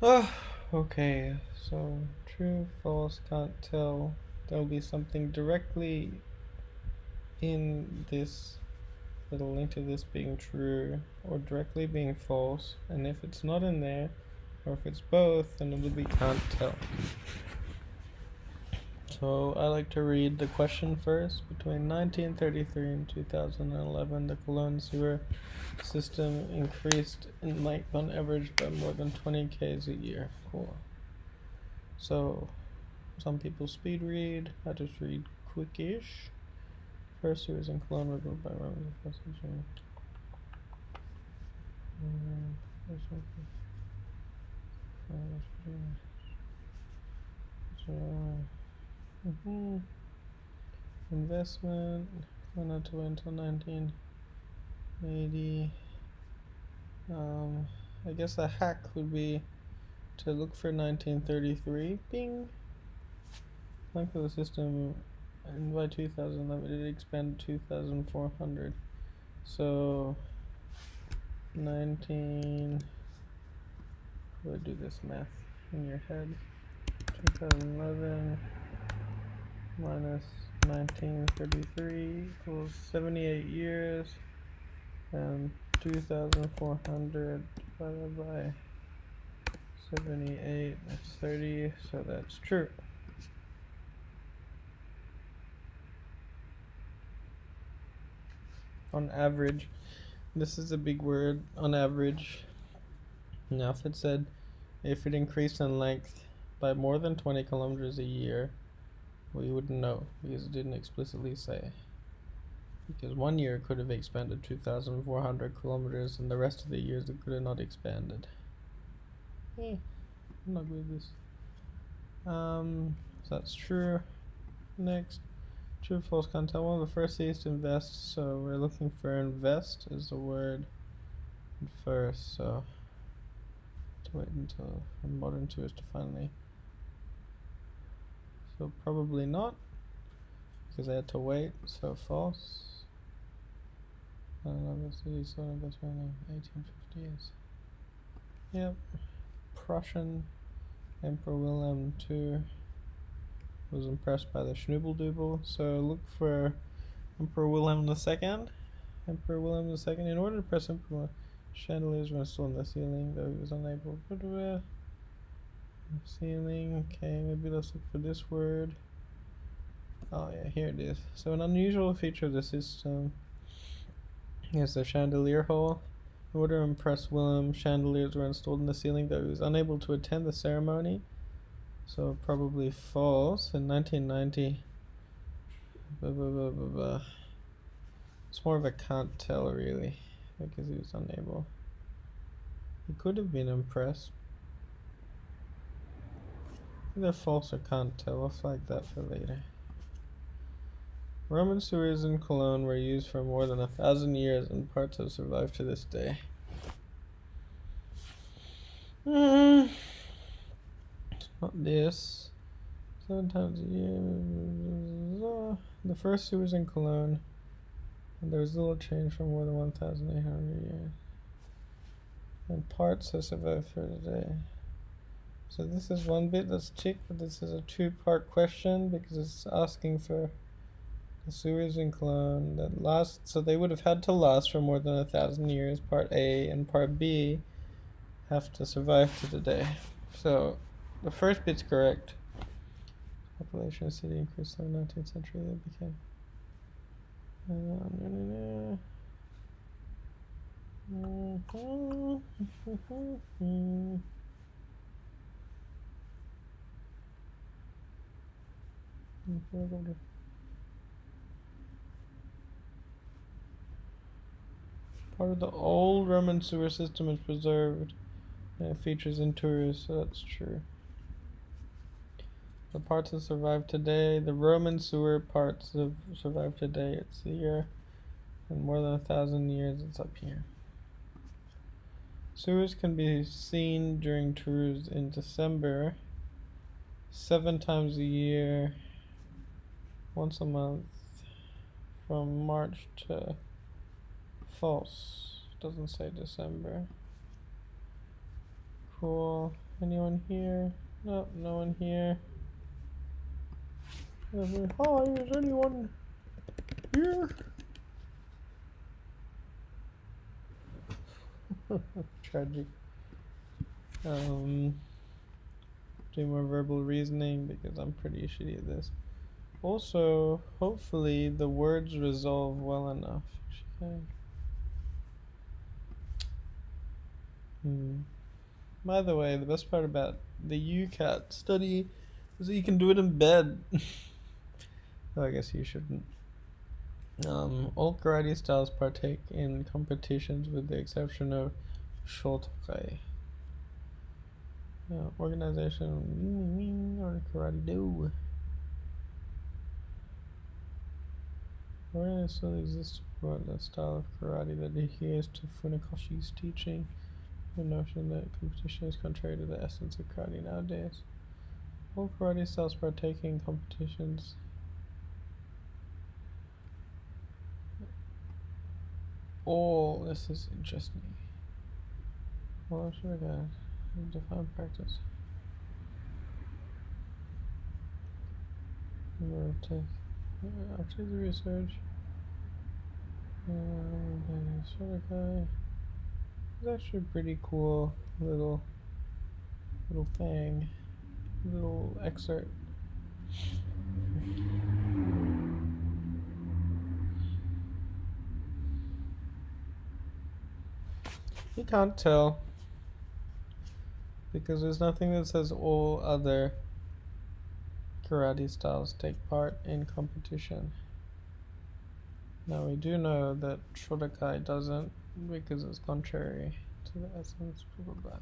Oh, okay. So true, false, can't tell. There'll be something directly in this that'll link to this being true or directly being false, and if it's not in there, or if it's both, then it'll be can't tell. So I like to read the question first. Between 1933 and 2011, the Cologne sewer system increased in length on average by more than 20 k's a year. Cool. So some people speed read. I just read quickish. First sewers in Cologne were built by Romans the first century. Investment not to wait until 1980. I guess a hack would be to look for 1933. Bing. Length of the system, and by 2011 it expanded 2,400. So 19. How do I do this math in your head? 2011 minus 1933 equals 78 years, and 2,400 divided by 78, that's 30, so that's true. On average, this is a big word, on average. Now if it said, if it increased in length by more than 20 kilometers a year, we wouldn't know, because it didn't explicitly say. Because 1 year it could have expanded 2,400 kilometers, and the rest of the years it could have not expanded. I'm not good with this. So that's true. Next, true, false, can't tell. One of the first things to invest, so we're looking for invest is the word first, so to wait until a modern tourist to finally. So probably not, because I had to wait, so false. I don't know, this is so investment in 1850s. Yep. Prussian Emperor Wilhelm II was impressed by the Schnubeldoodle, so look for Emperor Wilhelm II. Emperor Wilhelm II, in order to press Emperor, chandeliers were installed in the ceiling, though he was unable to put it. Ceiling, okay, maybe let's look for this word. Oh yeah, here it is. So an unusual feature of the system is the chandelier hole. In order to impress Wilhelm, chandeliers were installed in the ceiling, though he was unable to attend the ceremony. So probably false. In 1990, it's more of a can't tell really, because he was unable. He could have been impressed. Either false or can't tell. I'll flag that for later. Roman sewers in Cologne were used for more than 1,000 years, and parts have survived to this day. It's not this. 7 times a year. The first sewers in Cologne, and there was little change for more than 1,800 years. And parts have survived for today. So this is one bit that's ticked, but this is a two-part question because it's asking for the sewers in Cologne that last, so they would have had to last for more than 1,000 years, part A, and part B have to survive to today. So the first bit's correct. Population of the city increased in the 19th century. They became part of the old Roman sewer system is preserved and it features in tours, so that's true. The parts that survive today, the Roman sewer parts have survived today, it's here. In more than 1,000 years, it's up here. Sewers can be seen during tours in December, 7 times a year. once a month from March to false. Doesn't say December. Cool. Anyone here? Nope, no one here. Hi, is anyone here? Tragic. Do more verbal reasoning because I'm pretty shitty at this. Also, hopefully the words resolve well enough. Okay. By the way, the best part about the UCAT study is that you can do it in bed. Though I guess you shouldn't. All karate styles partake in competitions with the exception of Shotokai. Organization or karate do. Awareness still exists about the style of karate that adheres to Funakoshi's teaching. The notion that competition is contrary to the essence of karate nowadays. All karate styles partake in competitions. Oh, this is interesting. Well, I should have got define practice. Number of tests. After the research, Shotokai is actually a pretty cool little thing, little excerpt. You can't tell because there's nothing that says all other karate styles take part in competition. Now we do know that Shotokai doesn't because it's contrary to the essence, blah blah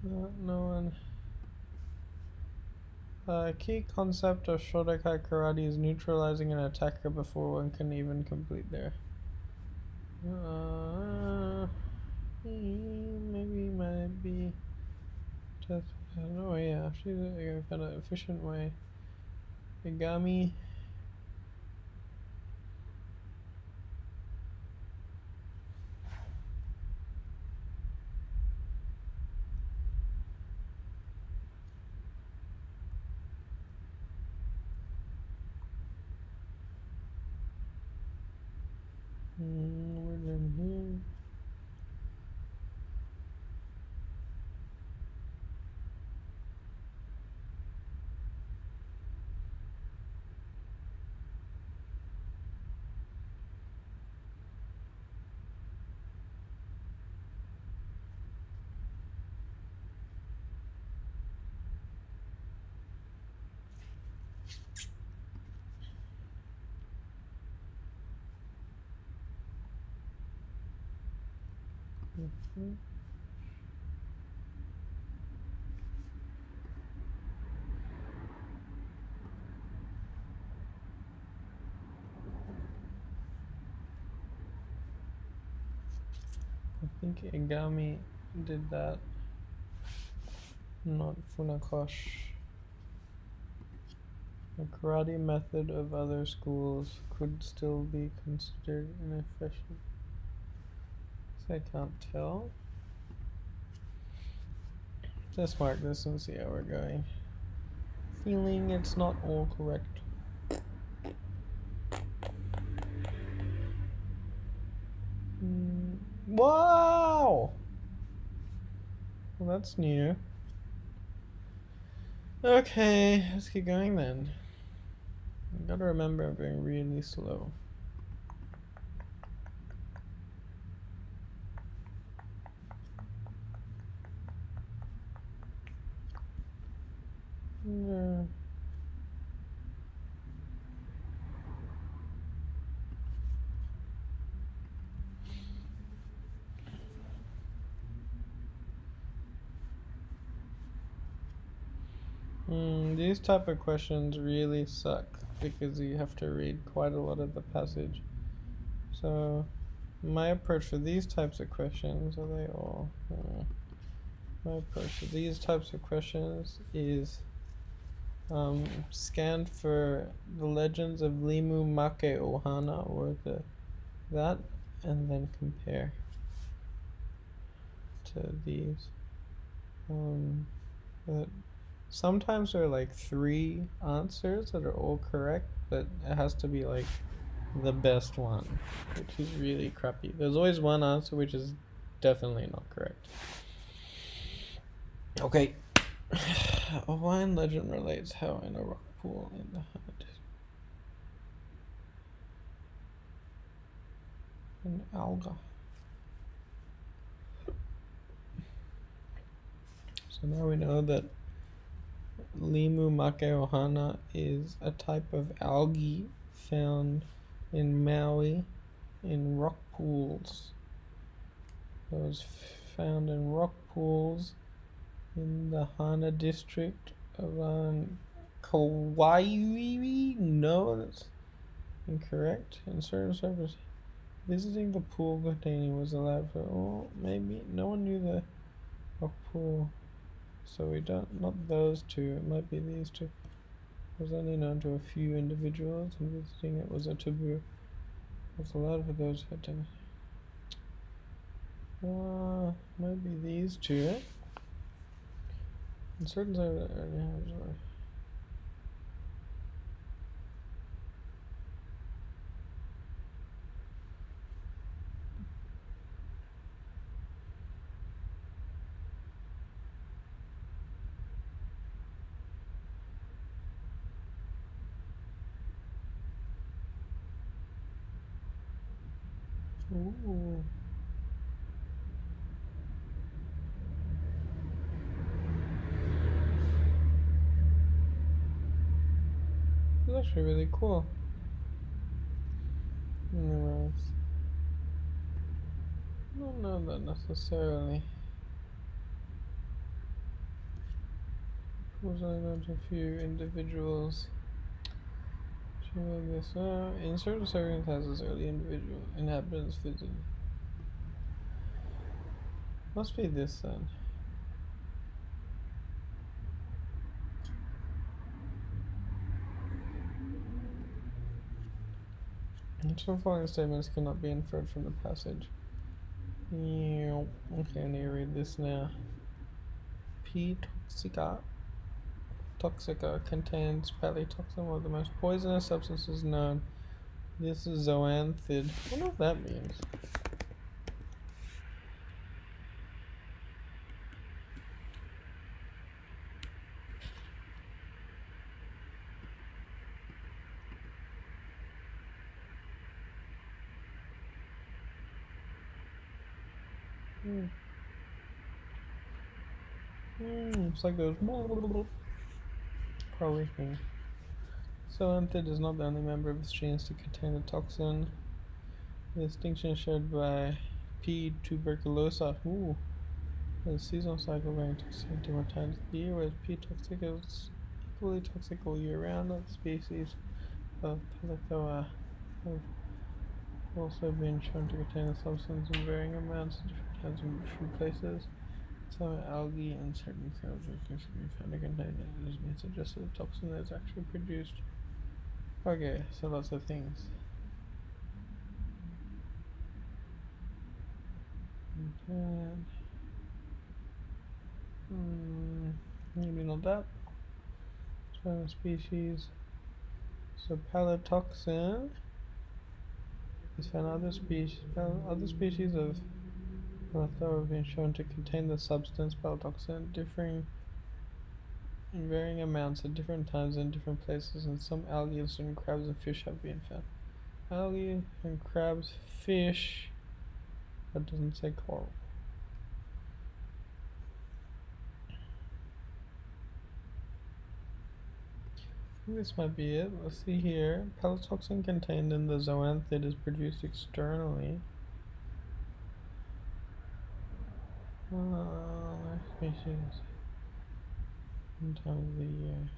blah. No one. Key concept of Shotokai karate is neutralizing an attacker before one can even complete their. Maybe might be just no yeah. She's a kind of efficient way. Igami. We're done here. I think Igami did that, not Funakoshi. The karate method of other schools could still be considered inefficient. So I can't tell. Let's mark this and see how we're going. Feeling it's not all correct. Wow! Well, that's new. Okay, let's keep going then. I gotta remember I'm going really slow. Yeah. These type of questions really suck because you have to read quite a lot of the passage. So my approach for these types of questions, are they all? My approach to these types of questions is Scan for the legends of Limu Make Ohana or that, and then compare to these. But sometimes there are like 3 answers that are all correct, but it has to be like the best one, which is really crappy. There's always one answer which is definitely not correct. Okay. A Hawaiian legend relates how in a rock pool in the hunt an alga. So now we know that Limu Make Ohana is a type of algae found in Maui in rock pools. It was found in rock pools in the Hana district of Kauai. No, that's incorrect. In certain circles, visiting the pool containing was allowed for. Oh, maybe no one knew the rock pool, so we don't. Not those 2. It might be these 2. It was only known to a few individuals, and visiting it was a taboo. It was allowed for those who had taken. Might be these 2. In certain circles. Ooh. It's actually really cool. Anyways, I don't know that necessarily. It was only known to a few individuals. In certain circumstances, early individual inhabitants visited. Must be this then. Some following statements cannot be inferred from the passage. Okay, I need to read this now. P. toxica contains palytoxin, one of the most poisonous substances known. This is zoanthid. I wonder what that means. It's like those probably things. Zoanthid is not the only member of its genes to contain the toxin. The distinction shared by P. tuberculosa. The seasonal cycle varying toxicity different times of the year, whereas P. toxica is equally toxic all year round. Other species of Palithoa have also been shown to contain the substance in varying amounts at different times in different places. Some algae and certain crabs are considered found to contain it. This may suggest that the toxin is actually produced. Okay, so lots of things. Maybe not that. Certain species. So palytoxin is found in other species. Other species of Palithoa have been shown to contain the substance palytoxin, differing in varying amounts at different times in different places, and some algae and certain crabs and fish have been found. Algae and crabs, fish, but doesn't say coral. This might be it. Let's see here. Palytoxin contained in the zoanthid is produced externally. Species. In time of the year.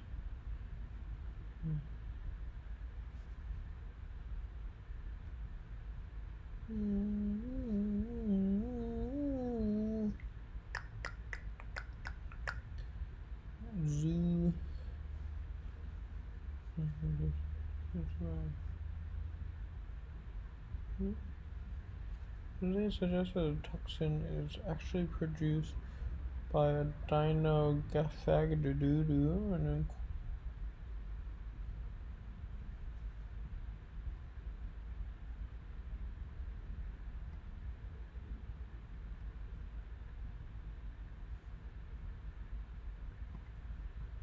Zoo. They suggest that a toxin is actually produced by a dinogafagdoodoo and then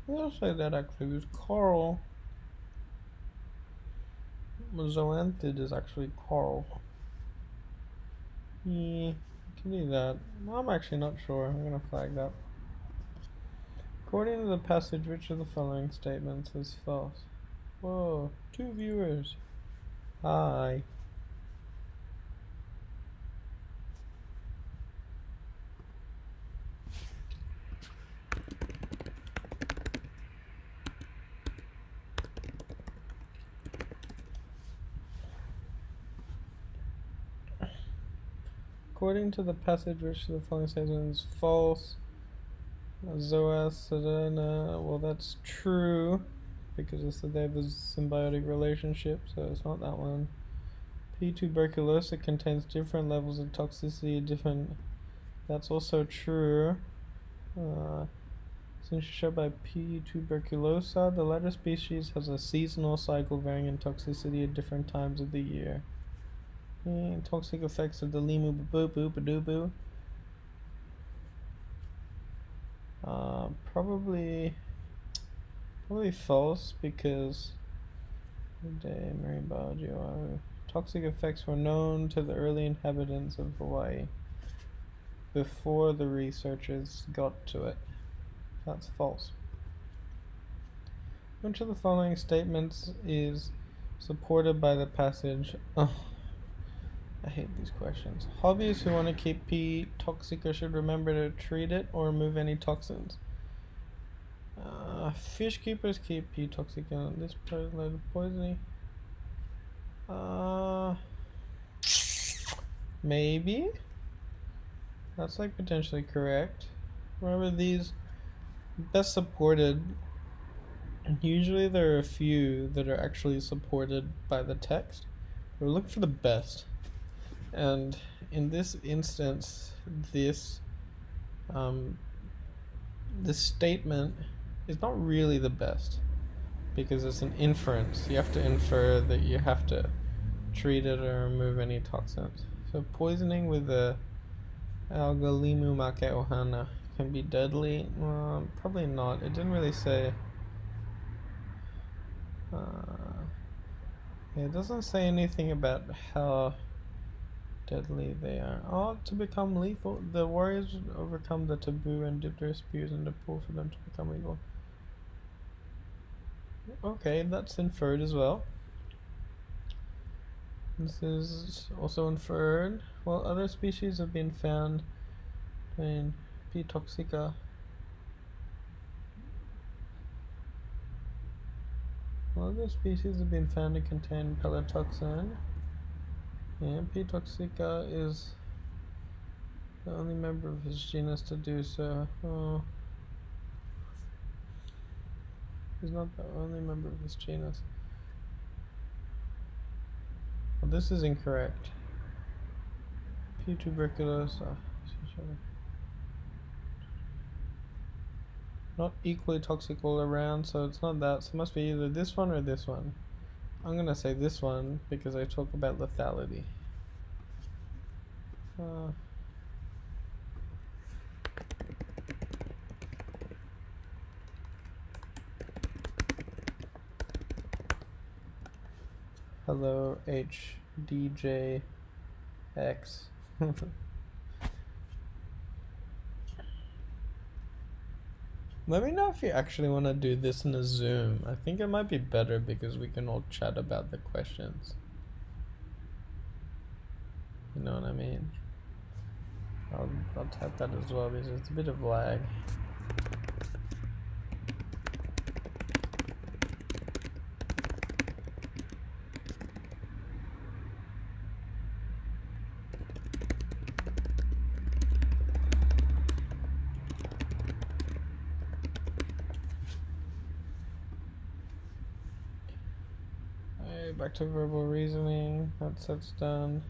I'll say that actually was coral. Zoanthid is actually coral. Yeah, can do that. I'm actually not sure. I'm gonna flag that. According to the passage, which of the following statements is false? Whoa, 2 viewers. Hi. According to the passage, which of the following statement is false? Zoas, well, that's true because it said they have a symbiotic relationship, so it's not that one. P. tuberculosis contains different levels of toxicity, that's also true. Since shown by P. tuberculosa, the latter species has a seasonal cycle varying in toxicity at different times of the year. Toxic effects of the limu boo. Probably false because marine biology. Toxic effects were known to the early inhabitants of Hawaii before the researchers got to it. That's false. Which of the following statements is supported by the passage? Oh, I hate these questions. Hobbyists who want to keep pee toxic should remember to treat it or remove any toxins. Fish keepers keep pee toxic on this level of poisoning. Maybe. That's like potentially correct. Remember these best supported. Usually there are a few that are actually supported by the text. We're looking for the best. And in this instance, this statement is not really the best because it's an inference. You have to infer that you have to treat it or remove any toxins. So poisoning with the Algalimu make ohana can be deadly. Probably not. It didn't really say. It doesn't say anything about how deadly they are. To become lethal, the warriors overcome the taboo and dip their spears in the pool for them to become lethal. Okay, that's inferred as well. This is also inferred. Well, other species have been found in P. toxica. Other species have been found to contain pelletoxin. And P. toxica is the only member of his genus to do so. He's not the only member of his genus. Well, this is incorrect. P. tuberculosa. Not equally toxic all around, so it's not that. So it must be either this one or this one. I'm gonna say this one because I talk about lethality. Hello, HDJX. Let me know if you actually want to do this in a Zoom. I think it might be better because we can all chat about the questions. You know what I mean? I'll tap that as well because it's a bit of lag. Back to verbal reasoning. That's done.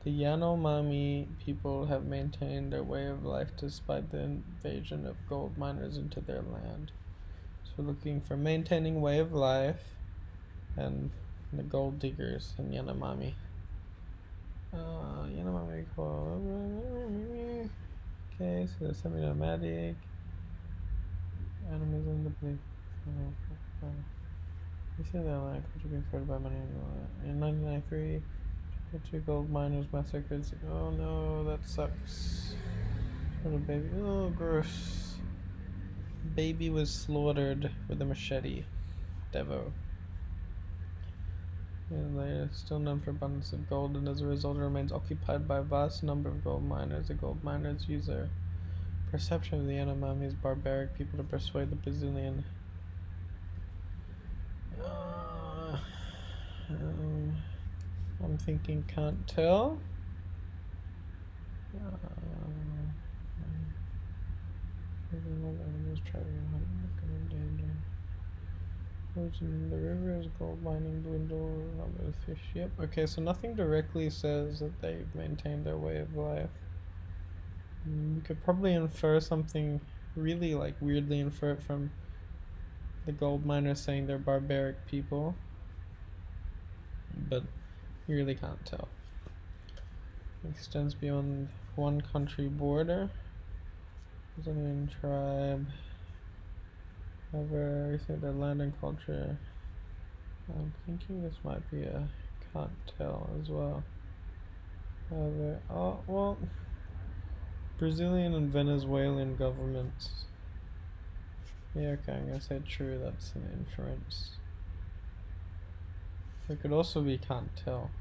The Yanomami people have maintained their way of life despite the invasion of gold miners into their land. So we're looking for maintaining way of life and the gold diggers in Yanomami. Yanomami called. Okay, so they're semi-nomadic. Animism, the belief. You see that land culture being started by many in 1993. The 2 gold miners massacred. Oh no, that sucks. Little baby. Oh, gross. Baby was slaughtered with a machete. Devo. And later, still known for abundance of gold, and as a result, it remains occupied by a vast number of gold miners. The gold miners use their perception of the Yanomami as barbaric people to persuade the Brazilian. I'm thinking can't tell. Animals try to in danger. The river is gold mining dwindle. Number of fish. Yep. Okay, so nothing directly says that they've maintained their way of life. We could probably infer something, really like weirdly infer it from the gold miners saying they're barbaric people, but you really can't tell. It extends beyond one country border. Brazilian tribe. However, I think their land and culture. I'm thinking this might be a can't tell as well. However, oh well. Brazilian and Venezuelan governments. Yeah, okay, I'm gonna say true, that's an inference. It could also be can't tell.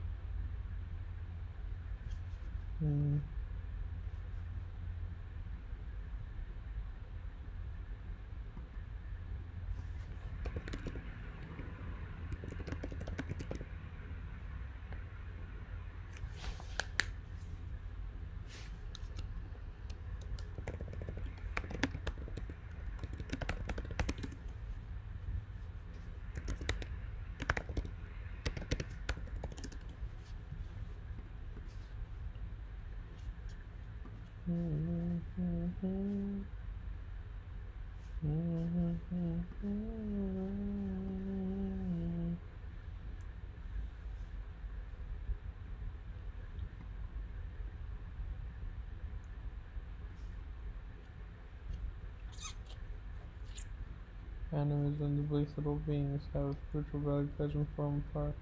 Animals and the belief that all beings have spiritual value, pleasure, and form part.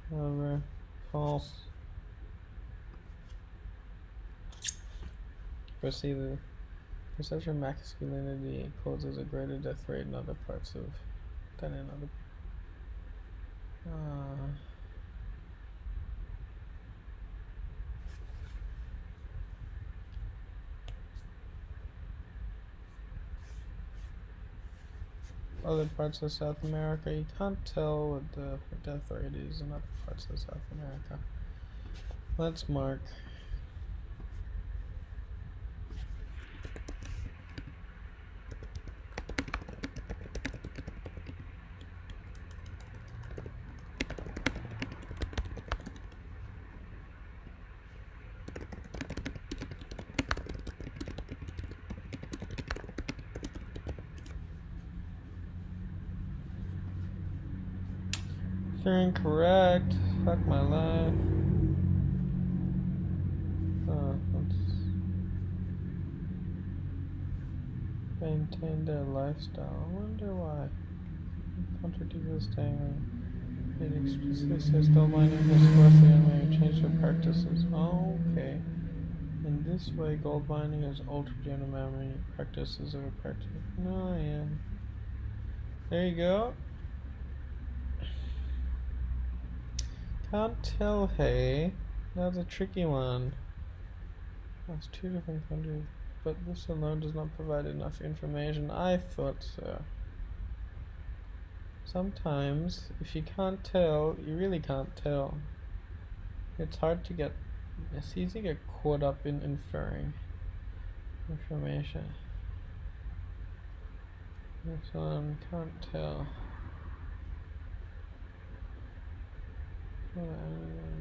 However, false. Firstly, the perception of masculinity causes a greater death rate in other parts of than in other. Other parts of South America, you can't tell what the death rate is in other parts of South America. Let's mark. You're incorrect. Fuck my life. Let's maintain their lifestyle. I wonder why. Contradict this thing. It explicitly says gold mining has forced the enemy to change their practices. Oh, okay. In this way, gold mining has altered Yanomami practices over practice. Oh, yeah. There you go. Can't tell, hey. That's a tricky one. That's 2 different countries, but this alone does not provide enough information. I thought so. Sometimes, if you can't tell, you really can't tell. It's hard to get, it's easy to get caught up in inferring information. This one, can't tell.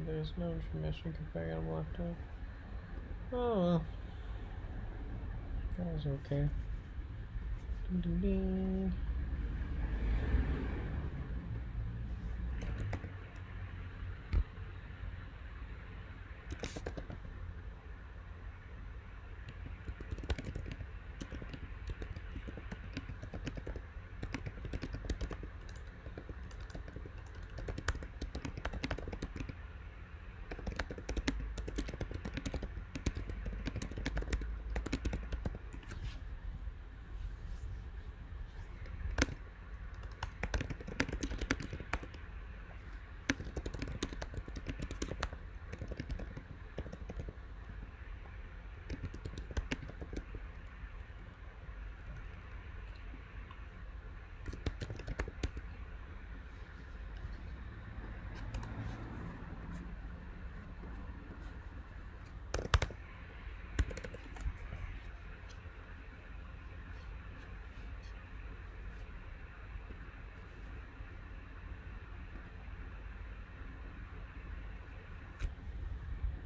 There's There's no information comparing on laptop. Oh well. That was okay. Ding, ding, ding.